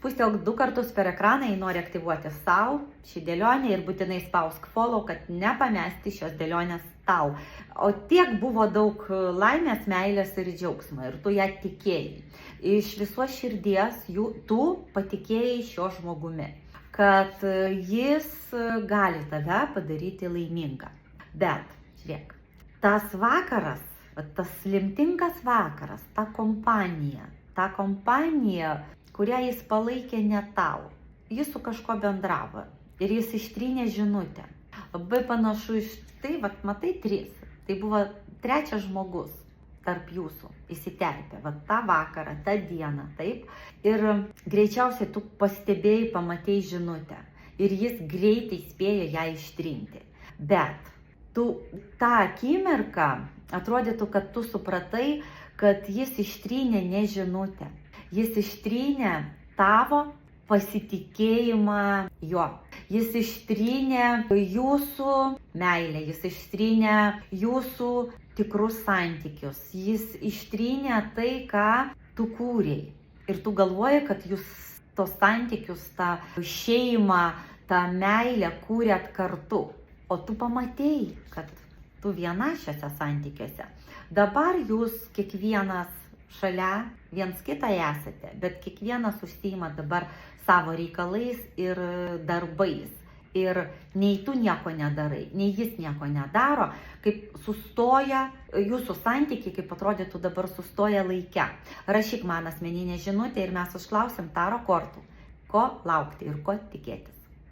Spustelk 2 kartus per ekraną, jei nori aktyvuoti savo šį dėlionę ir būtinai spausk follow, kad nepamesti šios dėlionės tau. O tiek buvo daug laimės, meilės ir džiaugsmo ir tu ją tikėjai. Iš viso širdies tu patikėjai šio žmogumi, kad jis gali tave padaryti laimingą. Bet, žiūrėk, tas vakaras, tas lemtingas vakaras, ta kompanija, kurią jis palaikė ne tau. Jis su kažko bendravo ir jis ištrynė žinutę. Labai panašu iš tai, matai 3. Tai buvo 3 žmogus tarp jūsų įsiterpė. Ta vakarą, tą dieną, taip. Ir greičiausiai tu pastebėjai, pamatėjai žinutę. Ir jis greitai spėjo ją ištrinti. Bet tu tą akimirką atrodytų, kad tu supratai, kad jis ištrynė ne žinutę. Jis ištrynė tavo pasitikėjimą jo. Jis ištrynė jūsų meilę, jis ištrynė jūsų tikrus santykius. Jis ištrynė tai, ką tu kūrei. Ir tu galvoji, kad jūs tos santykius, tą šeimą, tą meilę kūrėt kartu. O tu pamatėjai, kad tu viena šiuose santykiuose. Dabar jūs kiekvienas šalia viens kitą esate, bet kiekvienas užsiima dabar savo reikalais ir darbais. Ir nei tu nieko nedarai, nei jis nieko nedaro, kaip sustoja jūsų santykiai, kaip atrodytų dabar sustoja laike. Rašyk man asmeninę žinutę ir mes užklausim taro kortų, ko laukti ir ko tikėtis.